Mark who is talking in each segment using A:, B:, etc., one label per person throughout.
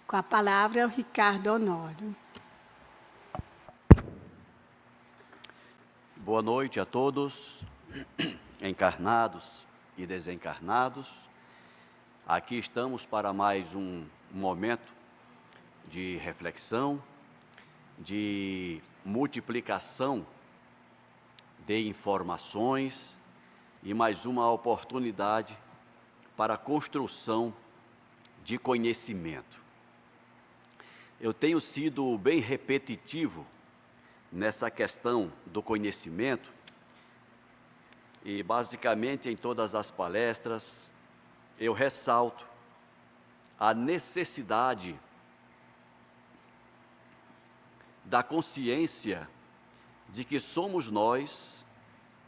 A: Com a palavra, o Ricardo Honório.
B: Boa noite a todos, encarnados e desencarnados. Aqui estamos para mais um momento de reflexão, de multiplicação de informações e mais uma oportunidade para a construção de conhecimento. Eu tenho sido bem repetitivo nessa questão do conhecimento e, basicamente, em todas as palestras, eu ressalto a necessidade da consciência de que somos nós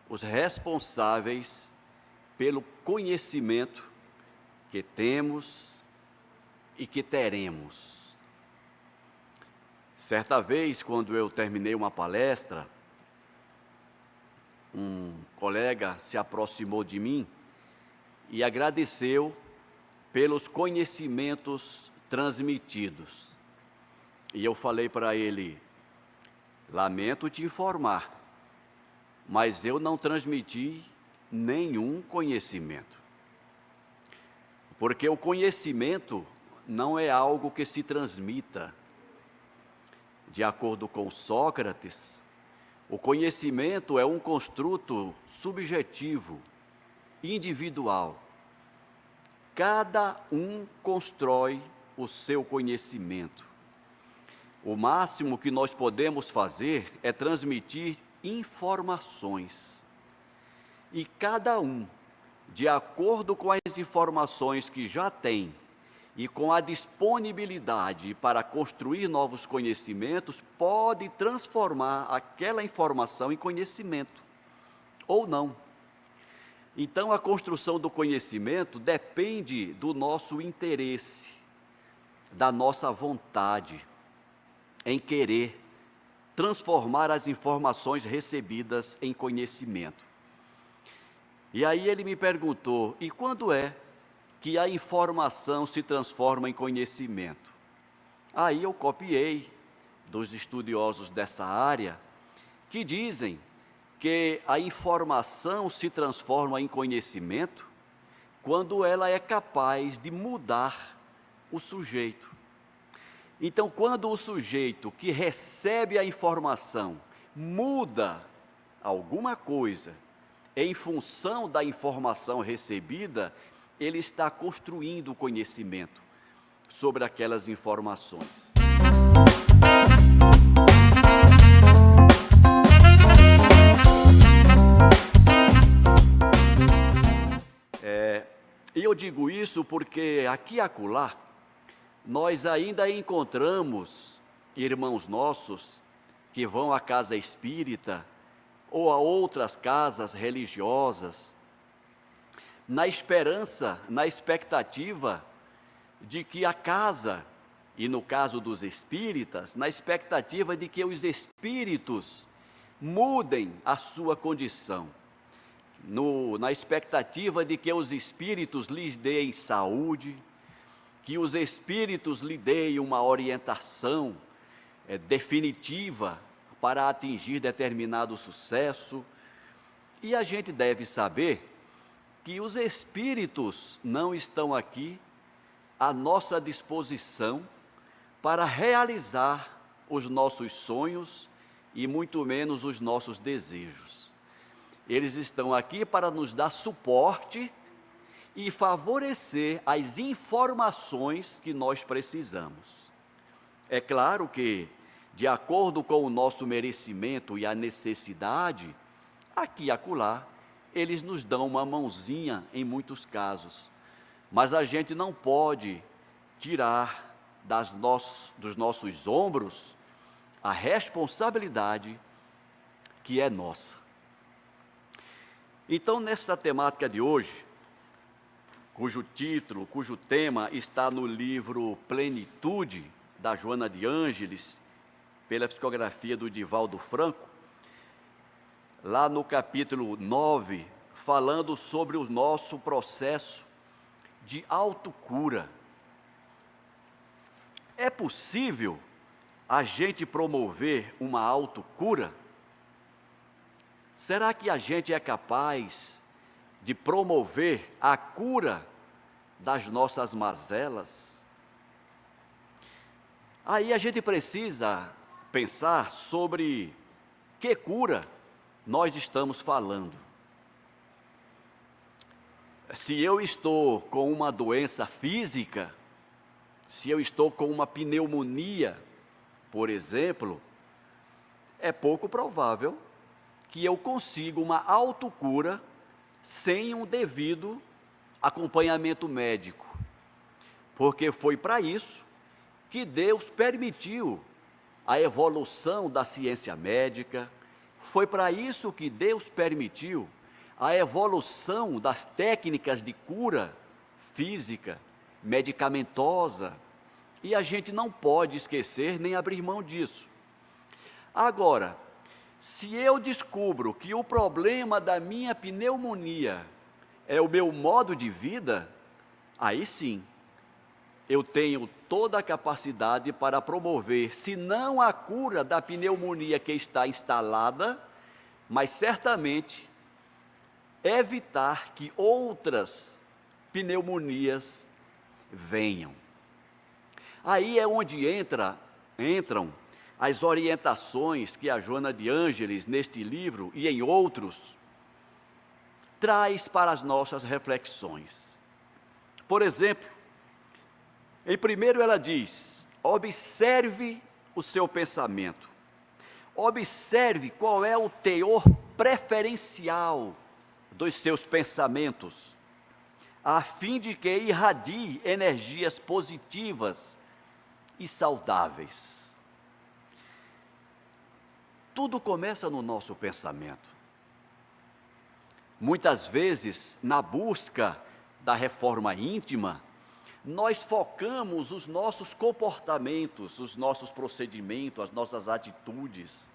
B: os responsáveis pelo conhecimento que temos e que teremos. Certa vez, quando eu terminei uma palestra, um colega se aproximou de mim e agradeceu pelos conhecimentos transmitidos. E eu falei para ele: lamento te informar, mas eu não transmiti nenhum conhecimento. Porque o conhecimento não é algo que se transmita. De acordo com Sócrates, o conhecimento é um construto subjetivo, individual. Cada um constrói o seu conhecimento. O máximo que nós podemos fazer é transmitir informações. E cada um, de acordo com as informações que já tem, e com a disponibilidade para construir novos conhecimentos, pode transformar aquela informação em conhecimento, ou não. Então, a construção do conhecimento depende do nosso interesse, da nossa vontade em querer transformar as informações recebidas em conhecimento. E aí ele me perguntou: e quando é que a informação se transforma em conhecimento? Aí eu copiei dos estudiosos dessa área, que dizem que a informação se transforma em conhecimento quando ela é capaz de mudar o sujeito. Então, quando o sujeito que recebe a informação muda alguma coisa em função da informação recebida, ele está construindo conhecimento sobre aquelas informações. E eu digo isso porque aqui e acolá nós ainda encontramos irmãos nossos que vão à casa espírita ou a outras casas religiosas, na esperança, na expectativa de que a casa, e no caso dos espíritas, na expectativa de que os espíritos mudem a sua condição, na expectativa de que os espíritos lhes deem saúde, que os espíritos lhe deem uma orientação definitiva para atingir determinado sucesso. E a gente deve saber que os espíritos não estão aqui à nossa disposição para realizar os nossos sonhos e muito menos os nossos desejos. Eles estão aqui para nos dar suporte e favorecer as informações que nós precisamos. É claro que, de acordo com o nosso merecimento e a necessidade, aqui e acolá, eles nos dão uma mãozinha em muitos casos, mas a gente não pode tirar dos nossos ombros a responsabilidade que é nossa. Então, nessa temática de hoje, cujo tema está no livro Plenitude, da Joana de Ângeles, pela psicografia do Divaldo Franco, lá no capítulo 9, falando sobre o nosso processo de autocura. é possível a gente promover uma autocura? Será que a gente é capaz de promover a cura das nossas mazelas? Aí a gente precisa pensar sobre que cura nós estamos falando. Se eu estou com uma doença física, se eu estou com uma pneumonia, por exemplo, é pouco provável que eu consiga uma autocura sem um devido acompanhamento médico, porque foi para isso que Deus permitiu a evolução da ciência médica, foi para isso que Deus permitiu a evolução das técnicas de cura física, medicamentosa, e a gente não pode esquecer nem abrir mão disso. Agora, se eu descubro que o problema da minha pneumonia é o meu modo de vida, aí sim, eu tenho toda a capacidade para promover, se não a cura da pneumonia que está instalada, mas certamente evitar que outras pneumonias venham. Aí é onde entram as orientações que a Joana de Ângeles, neste livro e em outros, traz para as nossas reflexões. Por exemplo, em primeiro ela diz: observe o seu pensamento. Observe qual é o teor preferencial dos seus pensamentos, a fim de que irradie energias positivas e saudáveis. Tudo começa no nosso pensamento. Muitas vezes, na busca da reforma íntima, nós focamos os nossos comportamentos, os nossos procedimentos, as nossas atitudes.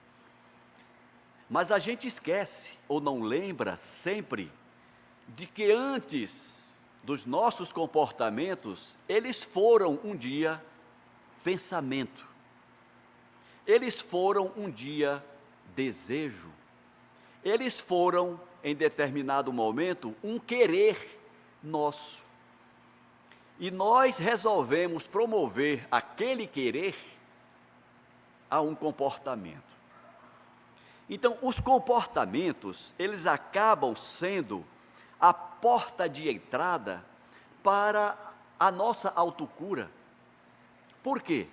B: Mas a gente esquece ou não lembra sempre de que antes dos nossos comportamentos, eles foram um dia pensamento. Eles foram um dia desejo. Eles foram, em determinado momento, um querer nosso. E nós resolvemos promover aquele querer a um comportamento. Então, os comportamentos, eles acabam sendo a porta de entrada para a nossa autocura. Por quê?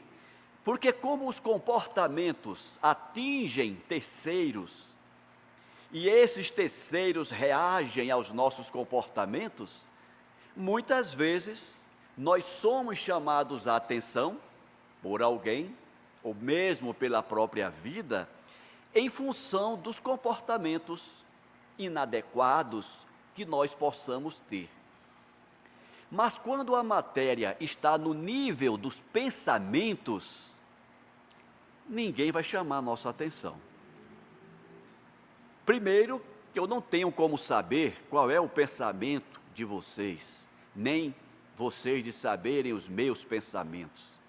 B: Porque como os comportamentos atingem terceiros, e esses terceiros reagem aos nossos comportamentos, muitas vezes nós somos chamados a atenção por alguém, ou mesmo pela própria vida, em função dos comportamentos inadequados que nós possamos ter. Mas quando a matéria está no nível dos pensamentos, ninguém vai chamar a nossa atenção. Primeiro, que eu não tenho como saber qual é o pensamento de vocês, nem vocês de saberem os meus pensamentos.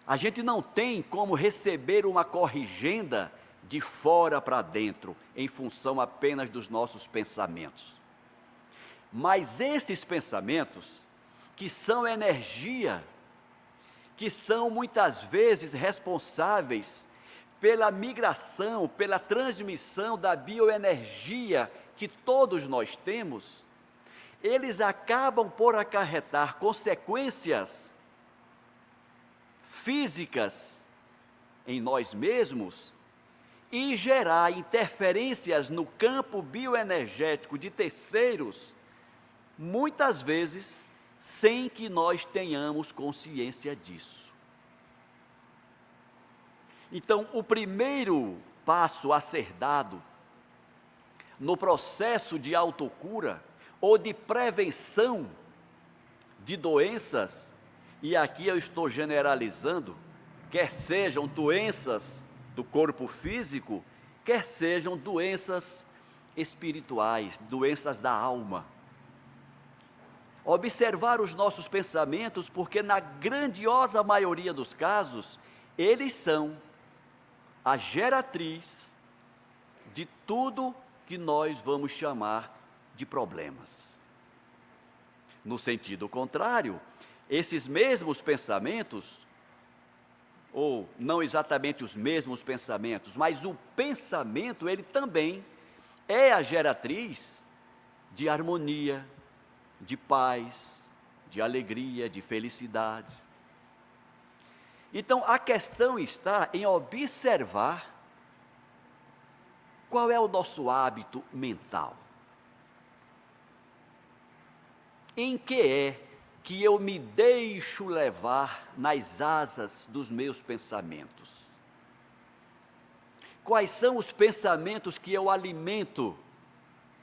B: A gente não tem como receber uma corrigenda de fora para dentro, em função apenas dos nossos pensamentos. Mas esses pensamentos, que são energia, que são muitas vezes responsáveis pela migração, pela transmissão da bioenergia que todos nós temos, eles acabam por acarretar consequências físicas em nós mesmos e gerar interferências no campo bioenergético de terceiros, muitas vezes sem que nós tenhamos consciência disso. Então, o primeiro passo a ser dado no processo de autocura ou de prevenção de doenças, e aqui eu estou generalizando, quer sejam doenças do corpo físico, quer sejam doenças espirituais, doenças da alma. observar os nossos pensamentos, porque na grandiosa maioria dos casos, eles são a geratriz de tudo que nós vamos chamar de problemas. No sentido contrário, esses mesmos pensamentos, ou não exatamente os mesmos pensamentos, mas o pensamento, ele também é a geratriz de harmonia, de paz, de alegria, de felicidade. Então, a questão está em observar qual é o nosso hábito mental. Em que é que eu me deixo levar nas asas dos meus pensamentos? Quais são os pensamentos que eu alimento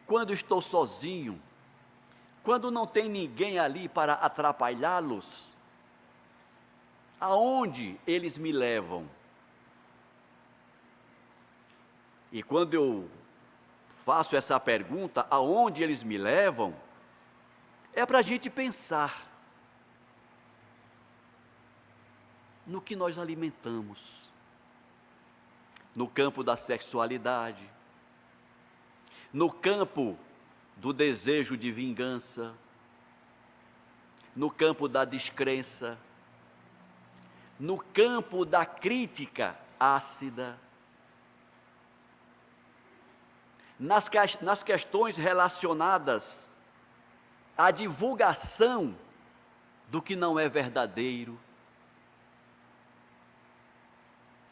B: quando estou sozinho, quando não tem ninguém ali para atrapalhá-los? Aonde eles me levam? E quando eu faço essa pergunta, aonde eles me levam, é para a gente pensar no que nós alimentamos, no campo da sexualidade, no campo do desejo de vingança, no campo da descrença, no campo da crítica ácida, nas questões relacionadas à divulgação do que não é verdadeiro.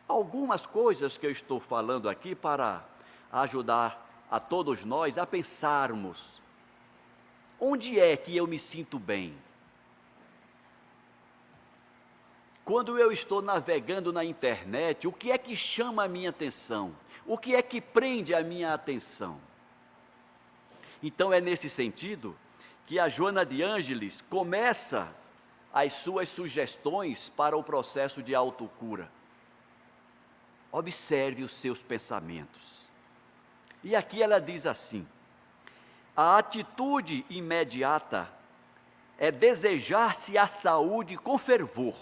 B: Algumas coisas que eu estou falando aqui para ajudar a todos nós a pensarmos: onde é que eu me sinto bem? Quando eu estou navegando na internet, o que é que chama a minha atenção? O que é que prende a minha atenção? Então é nesse sentido que a Joana de Ângeles começa as suas sugestões para o processo de autocura. Observe os seus pensamentos. E aqui ela diz assim: a atitude imediata é desejar-se a saúde com fervor.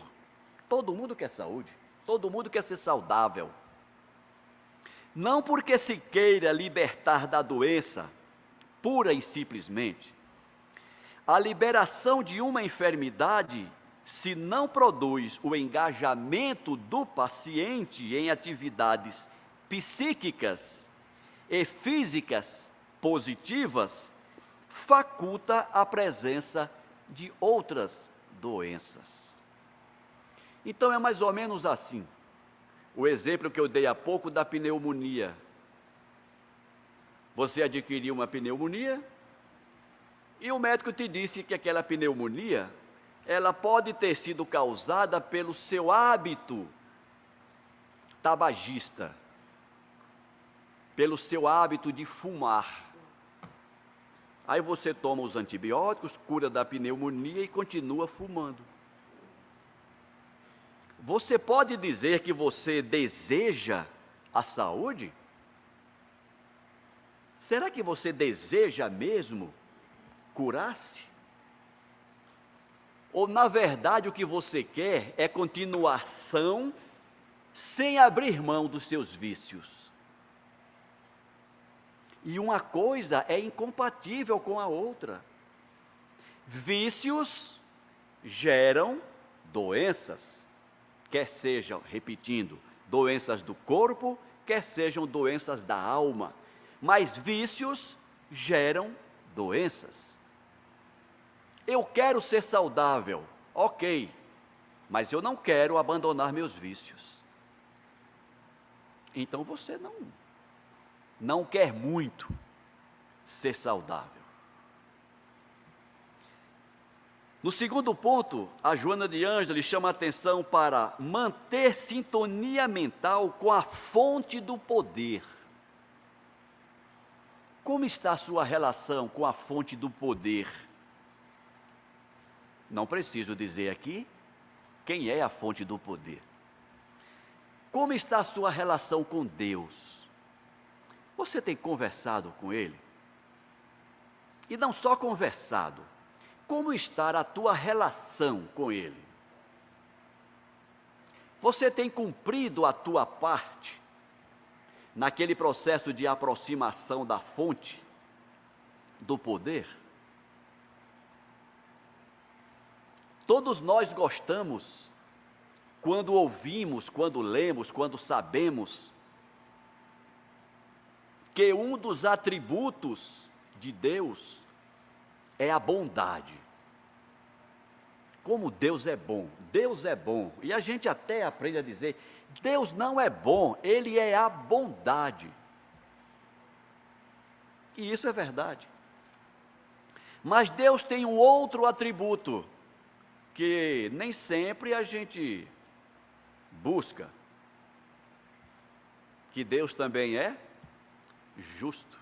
B: Todo mundo quer saúde, todo mundo quer ser saudável. Não porque se queira libertar da doença, pura e simplesmente. A liberação de uma enfermidade, se não produz o engajamento do paciente em atividades psíquicas e físicas positivas, faculta a presença de outras doenças. Então é mais ou menos assim. O exemplo que eu dei há pouco da pneumonia. Você adquiriu uma pneumonia e o médico te disse que aquela pneumonia, ela pode ter sido causada pelo seu hábito tabagista, pelo seu hábito de fumar. Aí você toma os antibióticos, cura da pneumonia e continua fumando. Você pode dizer que você deseja a saúde? Será que você deseja mesmo curar-se? Ou, na verdade, o que você quer é continuar são, sem abrir mão dos seus vícios? E uma coisa é incompatível com a outra. Vícios geram doenças, quer sejam, repetindo, doenças do corpo, quer sejam doenças da alma. Mas vícios geram doenças. Eu quero ser saudável, ok, mas eu não quero abandonar meus vícios. Então você não quer muito ser saudável. No segundo ponto, a Joana de Ângeles chama a atenção para manter sintonia mental com a fonte do poder. Como está a sua relação com a fonte do poder? Não preciso dizer aqui quem é a fonte do poder. Como está a sua relação com Deus? Você tem conversado com Ele? E não só conversado, como está a tua relação com Ele? Você tem cumprido a tua parte naquele processo de aproximação da fonte do poder? Todos nós gostamos quando ouvimos, quando lemos, quando sabemos que um dos atributos de Deus é a bondade. Como Deus é bom, Deus é bom. E a gente até aprende a dizer, Deus não é bom, Ele é a bondade. E isso é verdade. Mas Deus tem um outro atributo, que nem sempre a gente busca. Que Deus também é justo.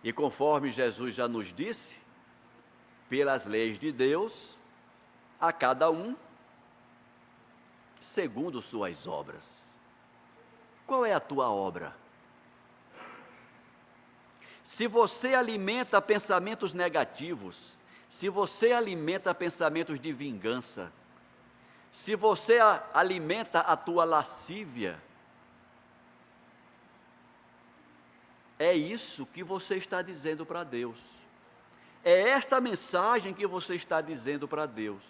B: E conforme Jesus já nos disse, pelas leis de Deus, a cada um, segundo suas obras. Qual é a tua obra? Se você alimenta pensamentos negativos, se você alimenta pensamentos de vingança, se você alimenta a tua lascívia, é isso que você está dizendo para Deus. É esta mensagem que você está dizendo para Deus.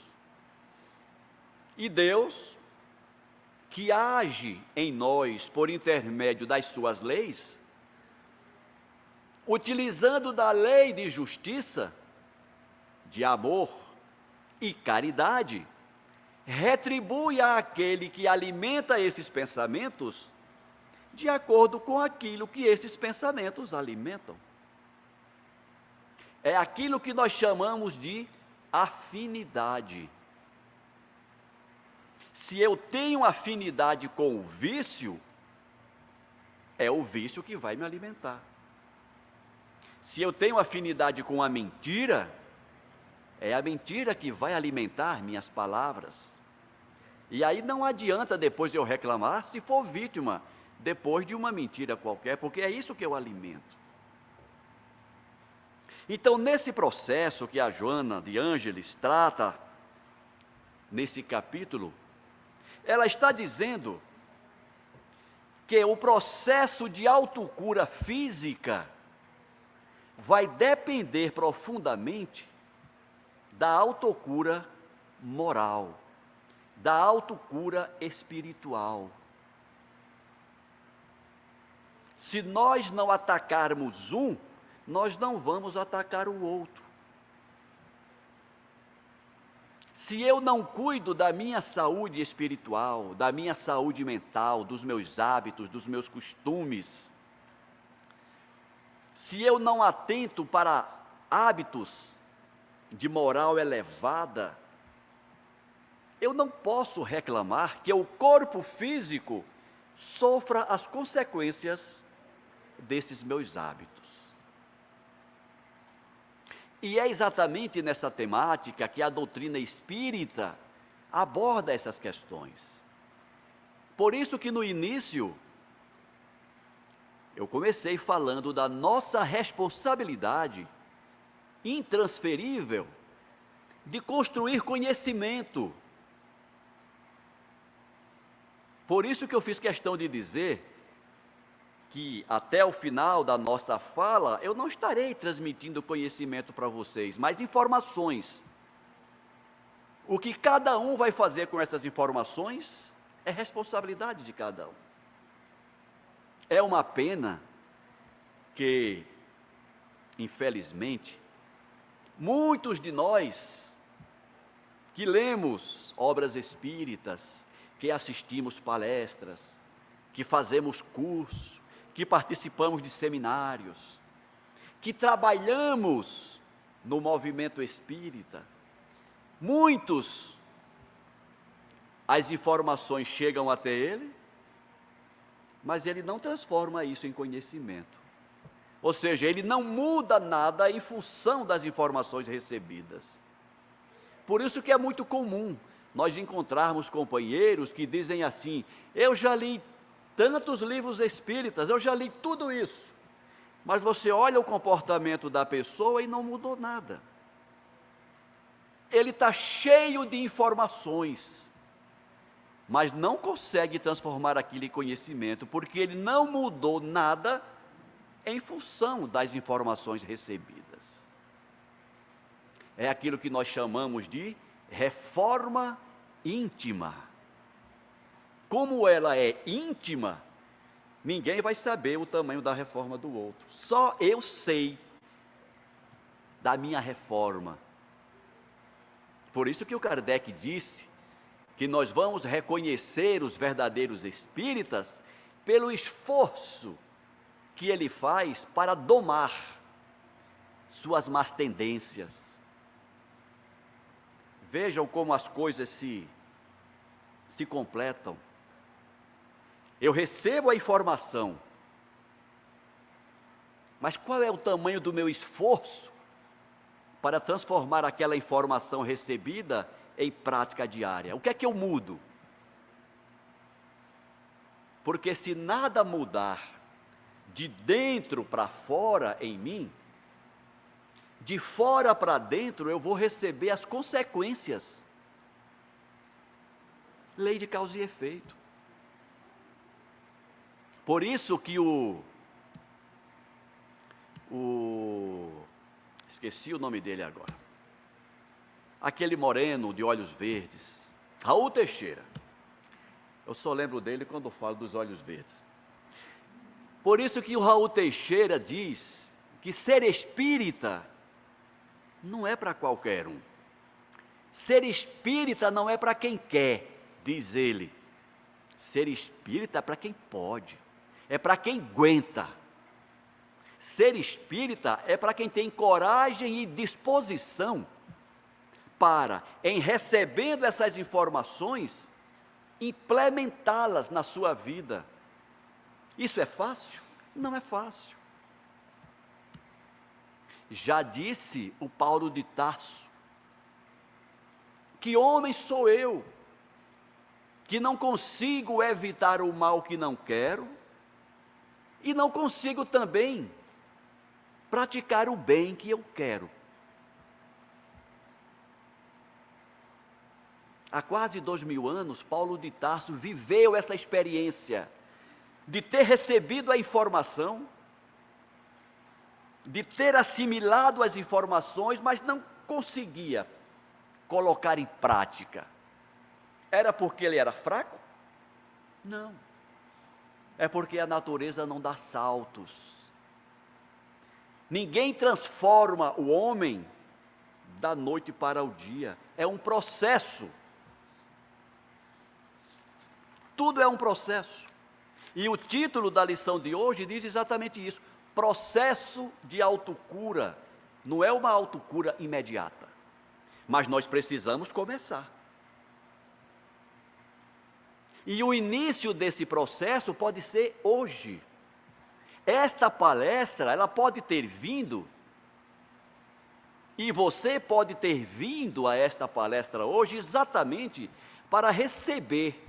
B: E Deus, que age em nós por intermédio das suas leis, utilizando da lei de justiça, de amor e caridade, retribui àquele que alimenta esses pensamentos de acordo com aquilo que esses pensamentos alimentam. É aquilo que nós chamamos de afinidade. Se eu tenho afinidade com o vício, é o vício que vai me alimentar. Se eu tenho afinidade com a mentira, é a mentira que vai alimentar minhas palavras. E aí não adianta depois eu reclamar se for vítima depois de uma mentira qualquer, porque é isso que eu alimento. Então, nesse processo que a Joana de Ângeles trata, nesse capítulo, ela está dizendo que o processo de autocura física vai depender profundamente da autocura moral, da autocura espiritual. Se nós não atacarmos um, nós não vamos atacar o outro. Se eu não cuido da minha saúde espiritual, da minha saúde mental, dos meus hábitos, dos meus costumes, se eu não atento para hábitos de moral elevada, eu não posso reclamar que o corpo físico sofra as consequências desses meus hábitos. E é exatamente nessa temática que a doutrina espírita aborda essas questões. Por isso que no início, eu comecei falando da nossa responsabilidade intransferível de construir conhecimento. Por isso que eu fiz questão de dizer que até o final da nossa fala, eu não estarei transmitindo conhecimento para vocês, mas informações. O que cada um vai fazer com essas informações é responsabilidade de cada um. É uma pena que, infelizmente, muitos de nós que lemos obras espíritas, que assistimos palestras, que fazemos curso, que participamos de seminários, que trabalhamos no movimento espírita, muitos, as informações chegam até ele, mas ele não transforma isso em conhecimento. Ou seja, ele não muda nada em função das informações recebidas. Por isso que é muito comum nós encontrarmos companheiros que dizem assim: eu já li tantos livros espíritas, eu já li tudo isso, Mas você olha o comportamento da pessoa e não mudou nada. Ele está cheio de informações, mas não consegue transformar aquilo em conhecimento, porque ele não mudou nada em função das informações recebidas. É aquilo que nós chamamos de reforma íntima. Como ela é íntima, ninguém vai saber o tamanho da reforma do outro. Só eu sei da minha reforma. Por isso que o Kardec disse que nós vamos reconhecer os verdadeiros espíritas pelo esforço que ele faz para domar suas más tendências. Vejam como as coisas se completam. Eu recebo a informação, mas qual é o tamanho do meu esforço para transformar aquela informação recebida em prática diária? O que é que eu mudo? Porque se nada mudar de dentro para fora em mim, de fora para dentro eu vou receber as consequências. Lei de causa e efeito. Por isso que esqueci o nome dele agora, aquele moreno de olhos verdes, Raul Teixeira, eu só lembro dele quando falo dos olhos verdes. Por isso que o Raul Teixeira diz que ser espírita não é para qualquer um. Ser espírita não é para quem quer, diz ele. Ser espírita é para quem pode, é para quem aguenta. Ser espírita é para quem tem coragem e disposição para, em recebendo essas informações, implementá-las na sua vida. Isso é fácil? Não é fácil. Já disse o Paulo de Tarso: que homem sou eu, que não consigo evitar o mal que não quero, e não consigo também praticar o bem que eu quero. Há quase 2000 anos, Paulo de Tarso viveu essa experiência de ter recebido a informação, de ter assimilado as informações, mas não conseguia colocar em prática. Era porque ele era fraco? Não. É porque a natureza não dá saltos. Ninguém transforma o homem da noite para o dia. É um processo. Tudo é um processo. E o título da lição de hoje diz exatamente isso: processo de autocura. Não é uma autocura imediata, mas nós precisamos começar. E o início desse processo pode ser hoje. Esta palestra, ela pode ter vindo, e você pode ter vindo a esta palestra hoje exatamente para receber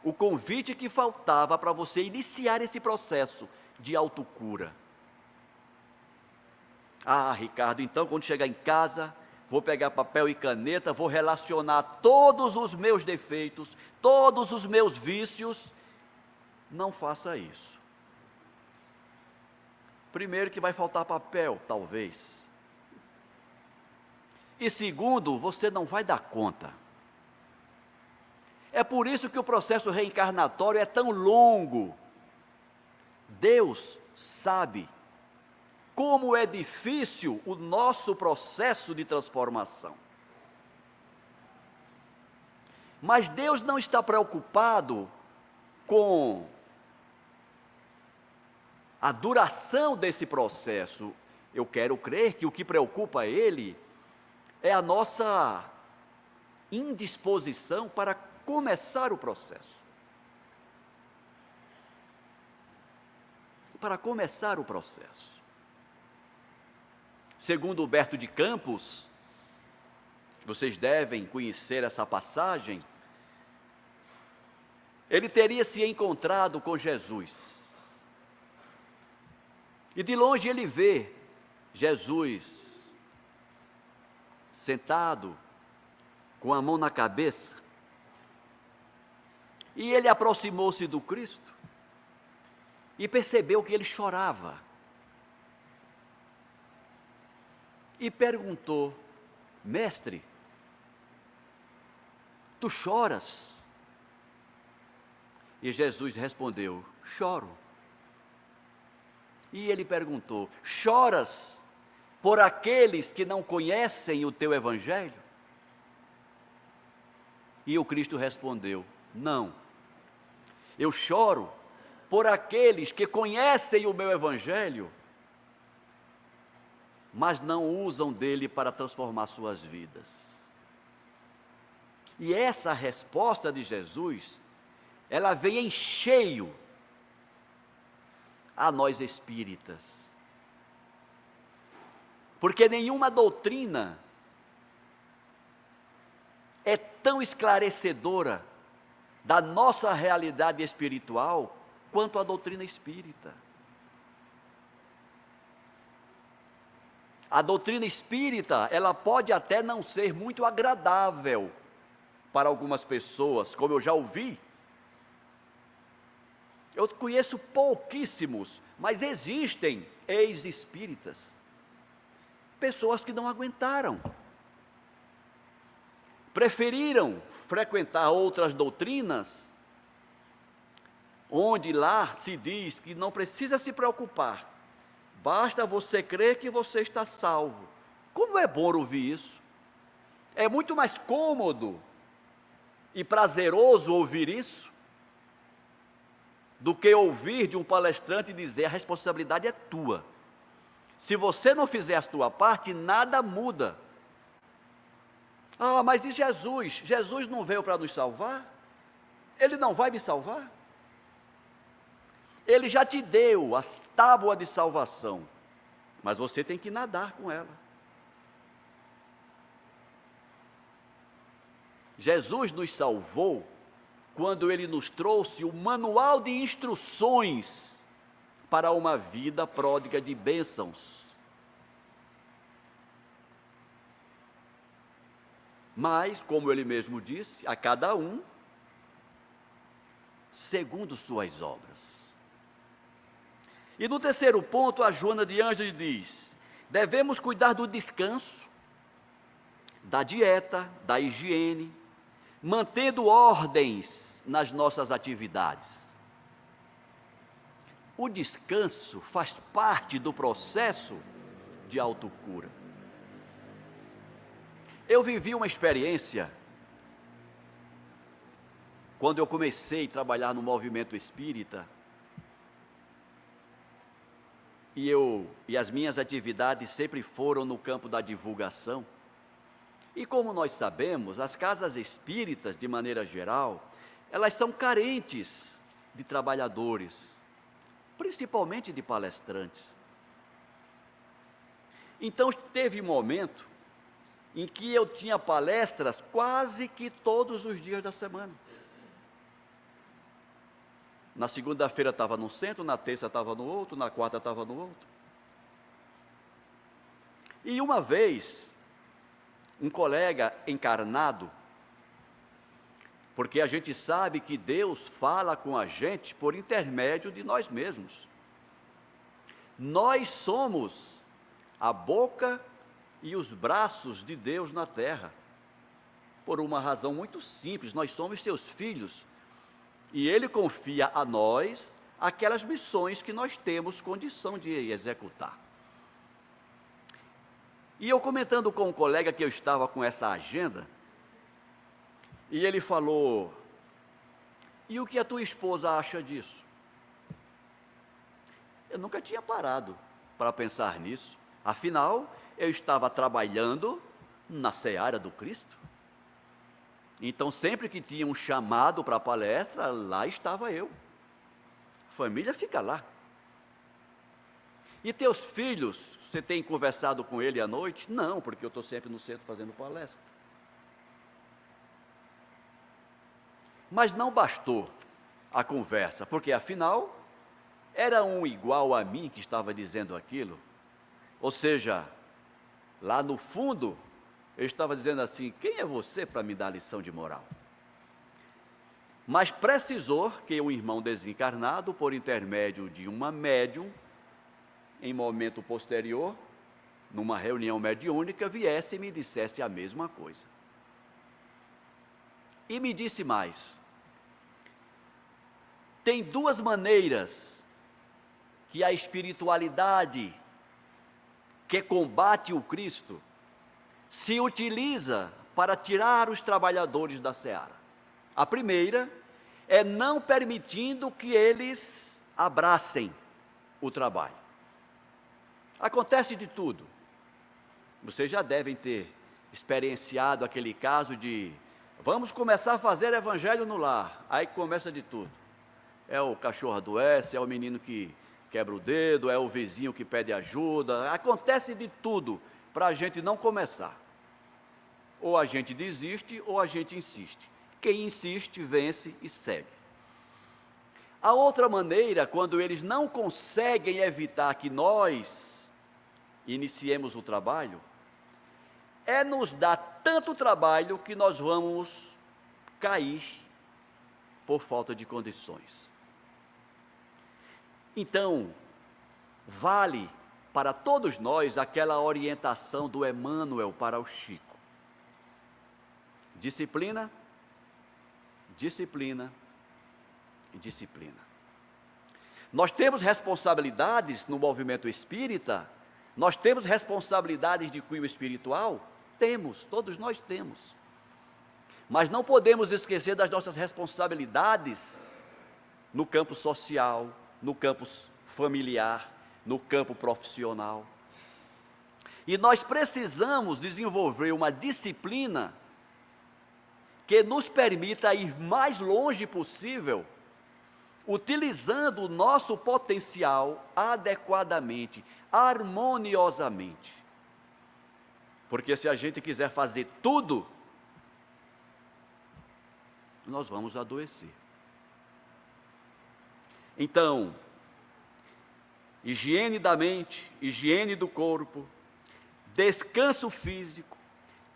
B: o convite que faltava para você iniciar esse processo de autocura. Ah, Ricardo, então quando chegar em casa, vou pegar papel e caneta, vou relacionar todos os meus defeitos, todos os meus vícios. Não faça isso. Primeiro, que vai faltar papel, talvez. E segundo, você não vai dar conta. É por isso que o processo reencarnatório é tão longo. Deus sabe como é difícil o nosso processo de transformação. Mas Deus não está preocupado com a duração desse processo. Eu quero crer que o que preocupa Ele é a nossa indisposição para começar o processo. Para começar o processo. Segundo Humberto de Campos, vocês devem conhecer essa passagem, ele teria se encontrado com Jesus. E de longe ele vê Jesus sentado, com a mão na cabeça. E ele aproximou-se do Cristo e percebeu que ele chorava. E perguntou: mestre, tu choras? E Jesus respondeu: choro. E ele perguntou: choras por aqueles que não conhecem o teu evangelho? E o Cristo respondeu: não, eu choro por aqueles que conhecem o meu evangelho, mas não usam dele para transformar suas vidas. E essa resposta de Jesus, ela vem em cheio a nós espíritas. Porque nenhuma doutrina é tão esclarecedora da nossa realidade espiritual quanto a doutrina espírita. A doutrina espírita, ela pode até não ser muito agradável para algumas pessoas, como eu já ouvi. Eu conheço pouquíssimos, mas existem ex-espíritas, pessoas que não aguentaram, preferiram frequentar outras doutrinas, onde lá se diz que não precisa se preocupar, basta você crer que você está salvo. Como é bom ouvir isso! É muito mais cômodo e prazeroso ouvir isso, do que ouvir de um palestrante dizer: a responsabilidade é tua. Se você não fizer a tua parte, nada muda. Ah, mas e Jesus? Jesus não veio para nos salvar? Ele não vai me salvar? Ele já te deu as tábuas de salvação, mas você tem que nadar com ela. Jesus nos salvou quando Ele nos trouxe o manual de instruções para uma vida pródiga de bênçãos. Mas, como Ele mesmo disse, a cada um segundo suas obras. E no terceiro ponto, a Joana de Ângeles diz: devemos cuidar do descanso, da dieta, da higiene, mantendo ordens nas nossas atividades. O descanso faz parte do processo de autocura. Eu vivi uma experiência quando eu comecei a trabalhar no movimento espírita, e as minhas atividades sempre foram no campo da divulgação. E como nós sabemos, as casas espíritas, de maneira geral, elas são carentes de trabalhadores, principalmente de palestrantes. Então, teve um momento em que eu tinha palestras quase que todos os dias da semana. Na segunda-feira estava num centro, na terça estava no outro, na quarta estava no outro. E uma vez, um colega encarnado, porque a gente sabe que Deus fala com a gente por intermédio de nós mesmos. Nós somos a boca e os braços de Deus na terra, por uma razão muito simples: nós somos seus filhos, e Ele confia a nós aquelas missões que nós temos condição de executar. E eu comentando com um colega que eu estava com essa agenda, e ele falou: e o que a tua esposa acha disso? Eu nunca tinha parado para pensar nisso, afinal, eu estava trabalhando na seara do Cristo. Então, sempre que tinha um chamado para a palestra, lá estava eu. A família fica lá. E teus filhos, você tem conversado com ele à noite? Não, porque eu estou sempre no centro fazendo palestra. Mas não bastou a conversa, porque afinal, Era um igual a mim que estava dizendo aquilo? Ou seja, lá no fundo, eu estava dizendo assim: quem é você para me dar lição de moral? Mas precisou que um irmão desencarnado, por intermédio de uma médium, em momento posterior, numa reunião mediúnica, viesse e me dissesse a mesma coisa. E me disse mais: tem duas maneiras que a espiritualidade que combate o Cristo se utiliza para tirar os trabalhadores da seara. A primeira é não permitindo que eles abracem o trabalho. Acontece de tudo. Vocês já devem ter experienciado aquele caso de: vamos começar a fazer evangelho no lar. Aí começa de tudo. É o cachorro adoece, é o menino que quebra o dedo, é o vizinho que pede ajuda. Acontece de tudo para a gente não começar. Ou a gente desiste, ou a gente insiste. Quem insiste, vence e segue. A outra maneira, quando eles não conseguem evitar que nós iniciemos o trabalho, é nos dar tanto trabalho que nós vamos cair por falta de condições. Então, vale para todos nós aquela orientação do Emmanuel para o Chico: disciplina, disciplina e disciplina. Nós temos responsabilidades no movimento espírita, nós temos responsabilidades de cunho espiritual? Temos, todos nós temos. Mas não podemos esquecer das nossas responsabilidades no campo social, no campo familiar, no campo profissional. E nós precisamos desenvolver uma disciplina que nos permita ir mais longe possível, utilizando o nosso potencial adequadamente, harmoniosamente. Porque se a gente quiser fazer tudo, nós vamos adoecer. Então, higiene da mente, higiene do corpo, descanso físico,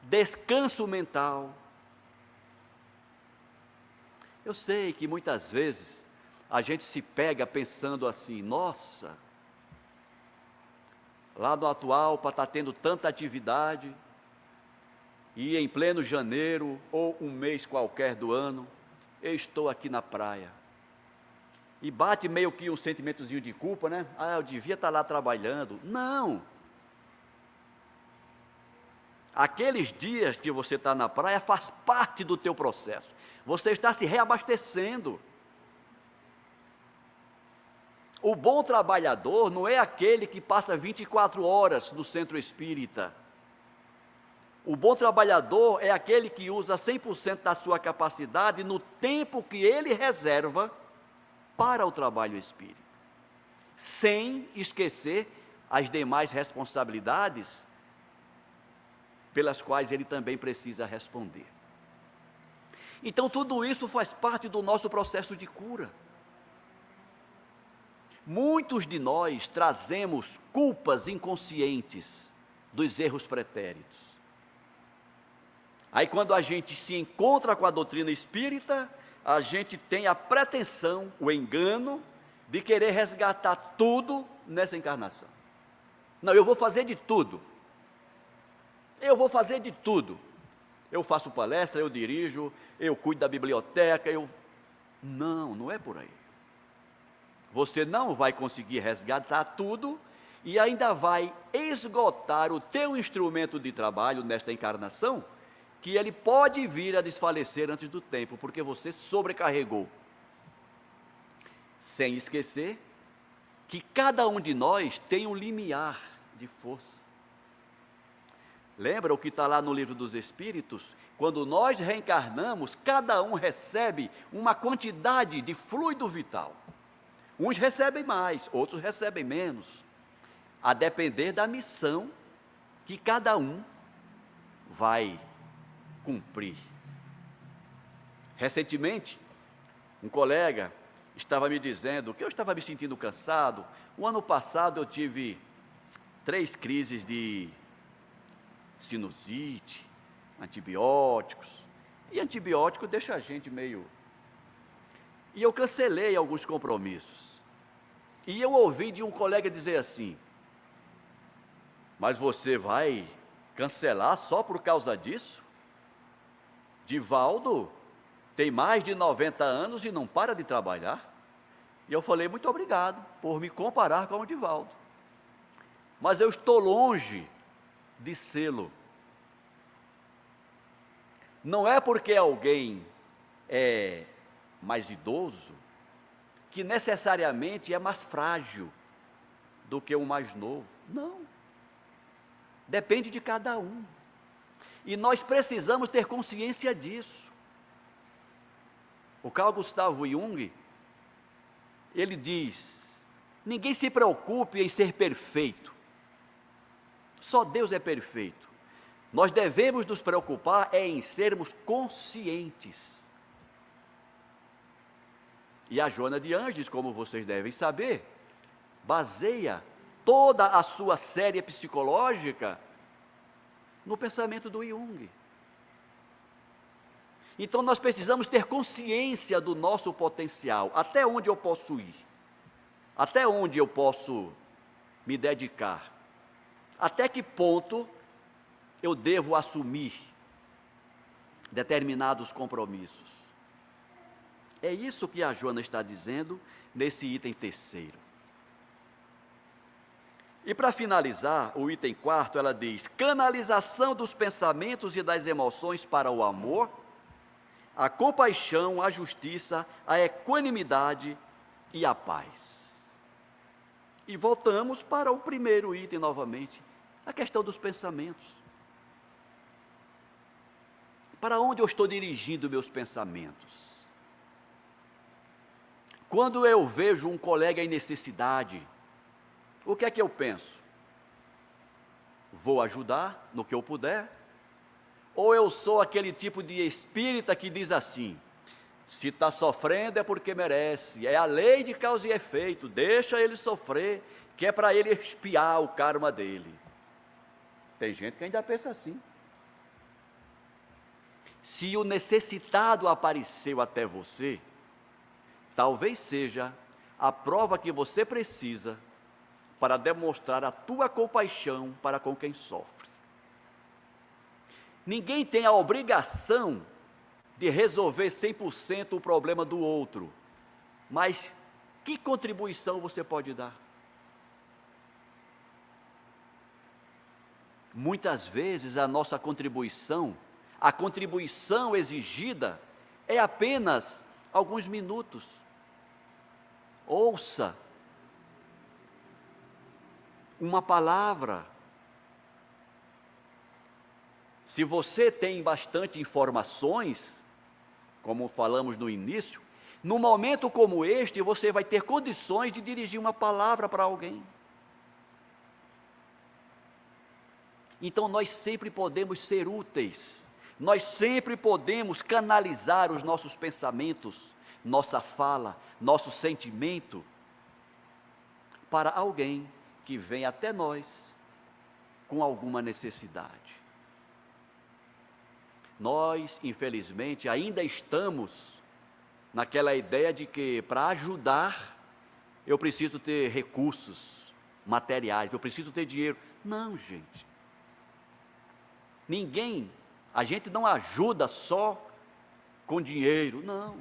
B: descanso mental. Eu sei que muitas vezes a gente se pega pensando assim: nossa, lá no atual, para estar tendo tanta atividade, e em pleno janeiro, ou um mês qualquer do ano, eu estou aqui na praia. E bate meio que um sentimentozinho de culpa, né? Ah, eu devia estar lá trabalhando. Não! Aqueles dias que você está na praia faz parte do teu processo. Você está se reabastecendo. O bom trabalhador não é aquele que passa 24 horas no centro espírita. O bom trabalhador é aquele que usa 100% da sua capacidade no tempo que ele reserva para o trabalho espírita, sem esquecer as demais responsabilidades pelas quais ele também precisa responder. Então, tudo isso faz parte do nosso processo de cura. Muitos de nós trazemos culpas inconscientes dos erros pretéritos. Aí, quando a gente se encontra com a doutrina espírita, a gente tem a pretensão, o engano, de querer resgatar tudo nessa encarnação. Não, eu vou fazer de tudo. Eu vou fazer de tudo. Eu faço palestra, eu dirijo, eu cuido da biblioteca, Não, não é por aí. Você não vai conseguir resgatar tudo e ainda vai esgotar o teu instrumento de trabalho nesta encarnação, que ele pode vir a desfalecer antes do tempo, porque você sobrecarregou. Sem esquecer que cada um de nós tem um limiar de força. Lembra o que está lá no Livro dos Espíritos? Quando nós reencarnamos, cada um recebe uma quantidade de fluido vital. Uns recebem mais, outros recebem menos, a depender da missão que cada um vai cumprir. Recentemente, um colega estava me dizendo que eu estava me sentindo cansado. O ano passado eu tive 3 crises de sinusite, antibióticos, e antibiótico deixa a gente meio... E eu cancelei alguns compromissos. E eu ouvi de um colega dizer assim: mas você vai cancelar só por causa disso? Divaldo tem mais de 90 anos e não para de trabalhar. E eu falei: muito obrigado por me comparar com o Divaldo, mas eu estou longe de sê-lo. Não é porque alguém é mais idoso que necessariamente é mais frágil do que o mais novo. Não. Depende de cada um. E nós precisamos ter consciência disso. O Carl Gustav Jung, ele diz: ninguém se preocupe em ser perfeito. Só Deus é perfeito. Nós devemos nos preocupar em sermos conscientes. E a Joana de Ângeles, como vocês devem saber, baseia toda a sua série psicológica no pensamento do Jung. Então nós precisamos ter consciência do nosso potencial, até onde eu posso ir, até onde eu posso me dedicar, até que ponto eu devo assumir determinados compromissos. É isso que a Joana está dizendo nesse item 3º. E para finalizar, o item 4º, ela diz: canalização dos pensamentos e das emoções para o amor, a compaixão, a justiça, a equanimidade e a paz. E voltamos para o primeiro item novamente, a questão dos pensamentos. Para onde eu estou dirigindo meus pensamentos? Quando eu vejo um colega em necessidade, o que é que eu penso? Vou ajudar no que eu puder? Ou eu sou aquele tipo de espírita que diz assim: se está sofrendo é porque merece, é a lei de causa e efeito, deixa ele sofrer, que é para ele expiar o karma dele. Tem gente que ainda pensa assim. Se o necessitado apareceu até você, talvez seja a prova que você precisa para demonstrar a tua compaixão para com quem sofre. Ninguém tem a obrigação de resolver 100% o problema do outro, mas que contribuição você pode dar? Muitas vezes a nossa contribuição, a contribuição exigida é apenas alguns minutos. Ouça uma palavra. Se você tem bastante informações, como falamos no início, num momento como este, você vai ter condições de dirigir uma palavra para alguém. Então nós sempre podemos ser úteis, nós sempre podemos canalizar os nossos pensamentos, nossa fala, nosso sentimento, para alguém que vem até nós com alguma necessidade. Nós, infelizmente, ainda estamos naquela ideia de que para ajudar eu preciso ter recursos materiais, eu preciso ter dinheiro. Não, gente. A gente não ajuda só com dinheiro, não.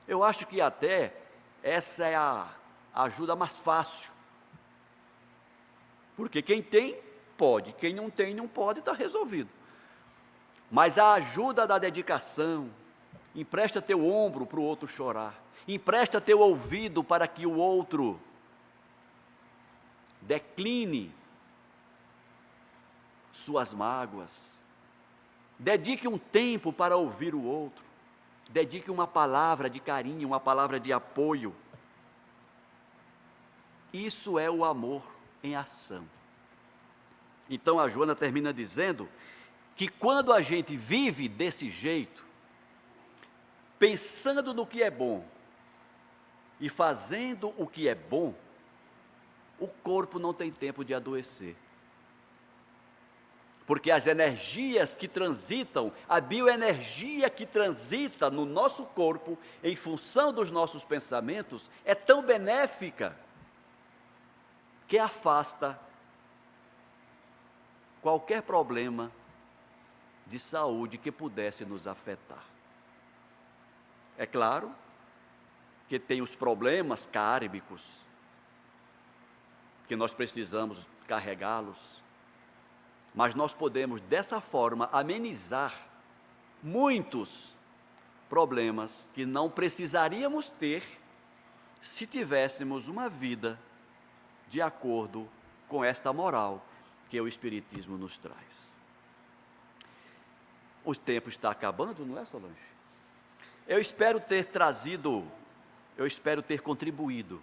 B: Eu acho que até essa é a ajuda mais fácil. Porque quem tem, pode. Quem não tem, não pode, está resolvido. Mas a ajuda da dedicação, empresta teu ombro para o outro chorar, empresta teu ouvido para que o outro decline suas mágoas, dedique um tempo para ouvir o outro, dedique uma palavra de carinho, uma palavra de apoio. Isso é o amor em ação. Então a Joana termina dizendo que quando a gente vive desse jeito, pensando no que é bom e fazendo o que é bom, o corpo não tem tempo de adoecer. Porque as energias que transitam, a bioenergia que transita no nosso corpo, em função dos nossos pensamentos, é tão benéfica que afasta qualquer problema de saúde que pudesse nos afetar. É claro que tem os problemas kármicos, que nós precisamos carregá-los, mas nós podemos, dessa forma, amenizar muitos problemas que não precisaríamos ter se tivéssemos uma vida de acordo com esta moral que o Espiritismo nos traz. O tempo está acabando, não é, Solange? Eu espero ter contribuído,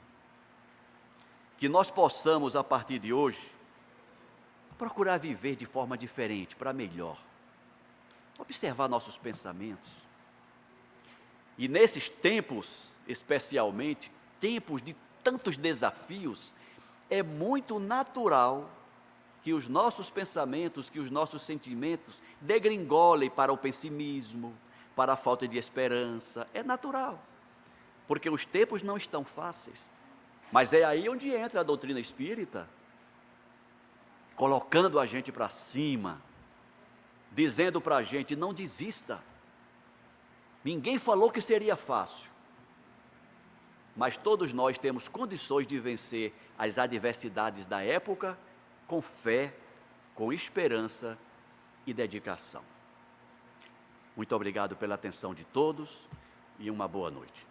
B: que nós possamos, a partir de hoje, procurar viver de forma diferente, para melhor. Observar nossos pensamentos. E nesses tempos, especialmente, tempos de tantos desafios, é muito natural que os nossos pensamentos, que os nossos sentimentos degringolem para o pessimismo, para a falta de esperança. É natural, porque os tempos não estão fáceis. Mas é aí onde entra a doutrina espírita, colocando a gente para cima, dizendo para a gente: não desista. Ninguém falou que seria fácil, mas todos nós temos condições de vencer as adversidades da época com fé, com esperança e dedicação. Muito obrigado pela atenção de todos e uma boa noite.